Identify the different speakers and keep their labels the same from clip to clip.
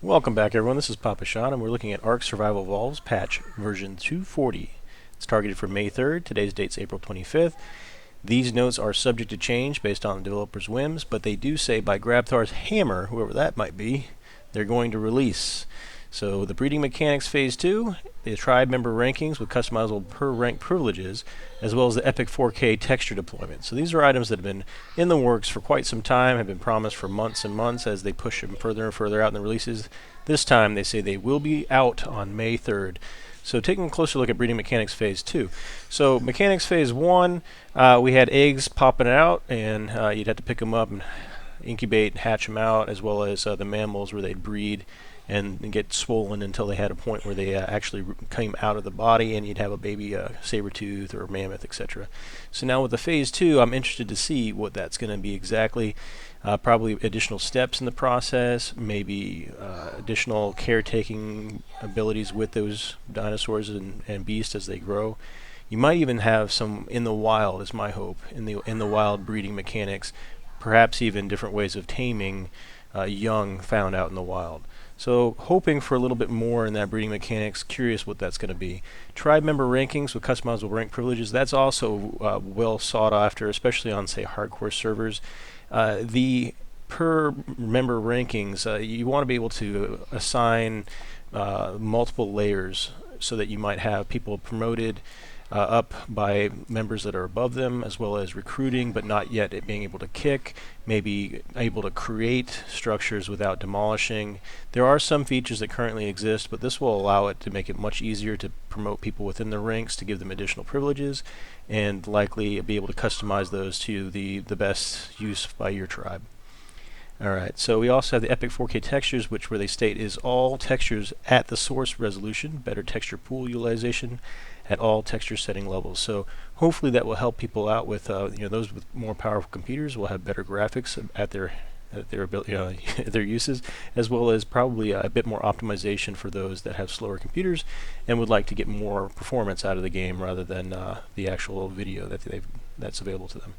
Speaker 1: Welcome back, everyone. This is PapaSean, and we're looking at ARK Survival Evolved Patch version 240. It's targeted for May 3rd. Today's date's April 25th. These notes are subject to change based on the developer's whims, but they do say by GRABTHAR'S hammer, whoever that might be, they're going to release. So the breeding mechanics phase 2, the tribe member rankings with customizable per rank privileges, as well as the epic 4K texture deployment. So these are items that have been in the works for quite some time, have been promised for months and months as they push them further and further out in the releases. This time they say they will be out on May 3rd. So taking a closer look at breeding mechanics phase 2. So mechanics phase 1, we had eggs popping out, and you'd have to pick them up and incubate and hatch them out, as well as the mammals where they'd breed and get swollen until they had a point where they actually came out of the body, and you'd have a baby saber-tooth or mammoth, etc. So now with the phase 2, I'm interested to see what that's going to be exactly. Probably additional steps in the process, maybe additional caretaking abilities with those dinosaurs and beasts as they grow. You might even have some in the wild, is my hope, in the wild breeding mechanics, perhaps even different ways of taming young found out in the wild. So hoping for a little bit more in that breeding mechanics, curious what that's going to be. Tribe member rankings with customizable rank privileges, that's also well sought after, especially on, say, hardcore servers. The per member rankings, you want to be able to assign multiple layers so that you might have people promoted up by members that are above them, as well as recruiting but not yet being able to kick, maybe able to create structures without demolishing. There are some features that currently exist, but this will allow it to make it much easier to promote people within the ranks, to give them additional privileges, and likely be able to customize those to the best use by your tribe. Alright, so we also have the epic 4K textures, which where they state is all textures at the source resolution, better texture pool utilization at all texture setting levels. So hopefully that will help people out with those with more powerful computers will have better graphics at their uses, as well as probably a bit more optimization for those that have slower computers and would like to get more performance out of the game rather than the actual video that's available to them.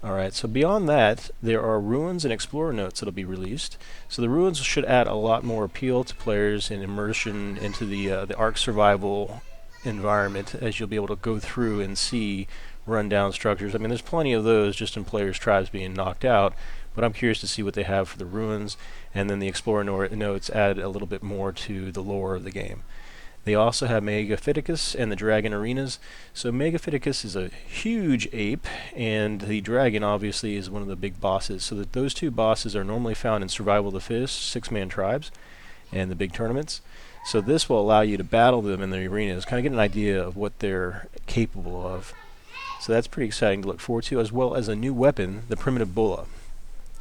Speaker 1: Alright, so beyond that, there are ruins and explorer notes that will be released. So the ruins should add a lot more appeal to players and immersion into the ARK Survival environment, as you'll be able to go through and see rundown structures. I mean, there's plenty of those just in players' tribes being knocked out, but I'm curious to see what they have for the ruins, and then the explorer notes add a little bit more to the lore of the game. They also have Megapithecus and the dragon arenas. So Megapithecus is a huge ape, and the dragon obviously is one of the big bosses. So that those two bosses are normally found in Survival of the Fittest, 6-man tribes, and the big tournaments. So this will allow you to battle them in the arenas, kind of get an idea of what they're capable of. So that's pretty exciting to look forward to, as well as a new weapon, the primitive Bola.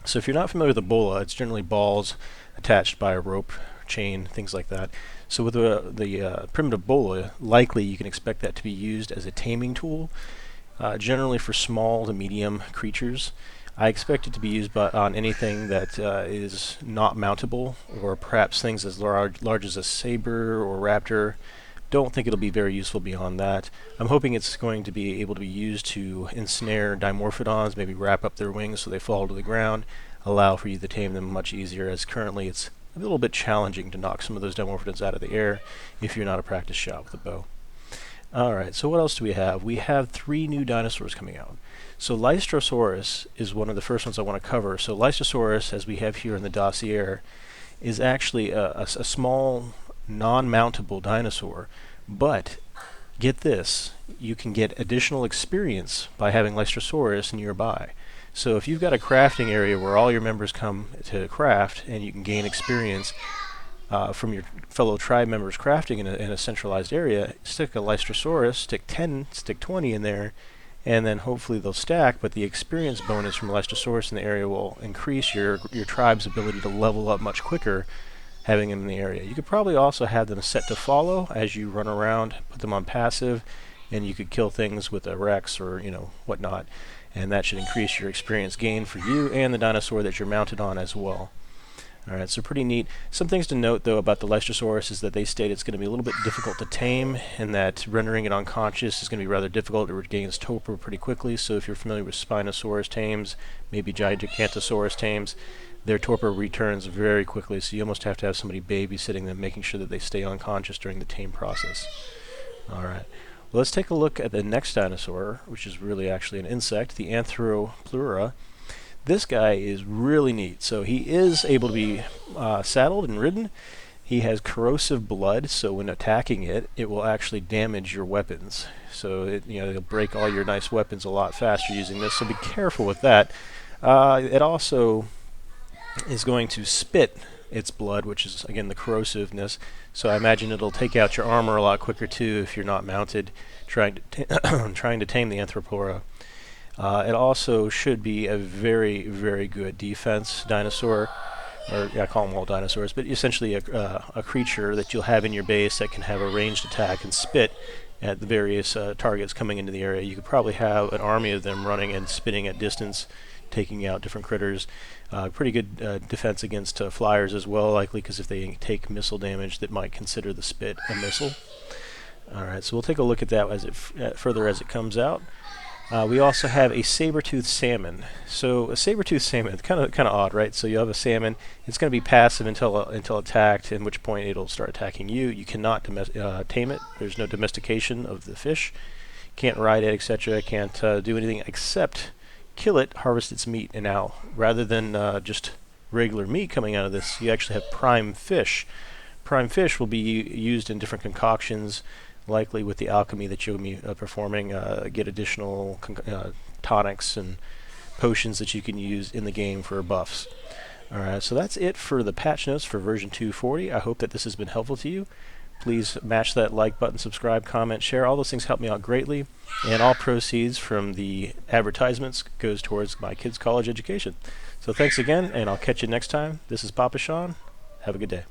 Speaker 1: So if you're not familiar with the Bola, it's generally balls attached by a rope, chain, things like that. So with the primitive Bola, likely you can expect that to be used as a taming tool, generally for small to medium creatures. I expect it to be used on anything that is not mountable, or perhaps things as large as a saber or raptor. Don't think it'll be very useful beyond that. I'm hoping it's going to be able to be used to ensnare dimorphodons, maybe wrap up their wings so they fall to the ground, allow for you to tame them much easier, as currently it's a little bit challenging to knock some of those dimorphodons out of the air if you're not a practice shot with a bow. Alright, so what else do we have? We have 3 new dinosaurs coming out. So Lystrosaurus is one of the first ones I want to cover. So Lystrosaurus, as we have here in the dossier, is actually a small, non-mountable dinosaur, but get this, you can get additional experience by having Lystrosaurus nearby. So if you've got a crafting area where all your members come to craft, and you can gain experience from your fellow tribe members crafting in a centralized area, stick a Lystrosaurus, stick 10, stick 20 in there, and then hopefully they'll stack, but the experience bonus from Lystrosaurus in the area will increase your tribe's ability to level up much quicker having them in the area. You could probably also have them set to follow as you run around, put them on passive, and you could kill things with a Rex or whatnot, and that should increase your experience gain for you and the dinosaur that you're mounted on as well. Alright, so pretty neat. Some things to note, though, about the Lystrosaurus is that they state it's going to be a little bit difficult to tame, and that rendering it unconscious is going to be rather difficult. It regains torpor pretty quickly, so if you're familiar with Spinosaurus tames, maybe Gigantosaurus tames, their torpor returns very quickly, so you almost have to have somebody babysitting them, making sure that they stay unconscious during the tame process. Alright, well, let's take a look at the next dinosaur, which is really actually an insect, the Arthropluera. This guy is really neat. So he is able to be saddled and ridden. He has corrosive blood, so when attacking it, it will actually damage your weapons. So it'll break all your nice weapons a lot faster using this, so be careful with that. It also is going to spit its blood, which is, again, the corrosiveness. So I imagine it'll take out your armor a lot quicker, too, if you're not mounted trying to tame the Arthropluera. It also should be a very, very good defense dinosaur. Or I call them all dinosaurs, but essentially a creature that you'll have in your base that can have a ranged attack and spit at the various targets coming into the area. You could probably have an army of them running and spitting at distance, taking out different critters. Pretty good defense against flyers as well, likely, because if they take missile damage, that might consider the spit a missile. Alright, so we'll take a look at that as further as it comes out. We also have a Saber-Tooth Salmon. So a Saber-Tooth Salmon, kind of odd, right? So you have a salmon. It's going to be passive until attacked, at which point it'll start attacking you. You cannot tame it. There's no domestication of the fish. Can't ride it, etc. Can't do anything except kill it, harvest its meat, and now, rather than just regular meat coming out of this, you actually have prime fish. Prime fish will be used in different concoctions, likely with the alchemy that you'll be performing, get additional tonics and potions that you can use in the game for buffs. Alright, so that's it for the patch notes for version 240. I hope that this has been helpful to you. Please mash that like button, subscribe, comment, share. All those things help me out greatly. And all proceeds from the advertisements goes towards my kids' college education. So thanks again, and I'll catch you next time. This is PapaSean. Have a good day.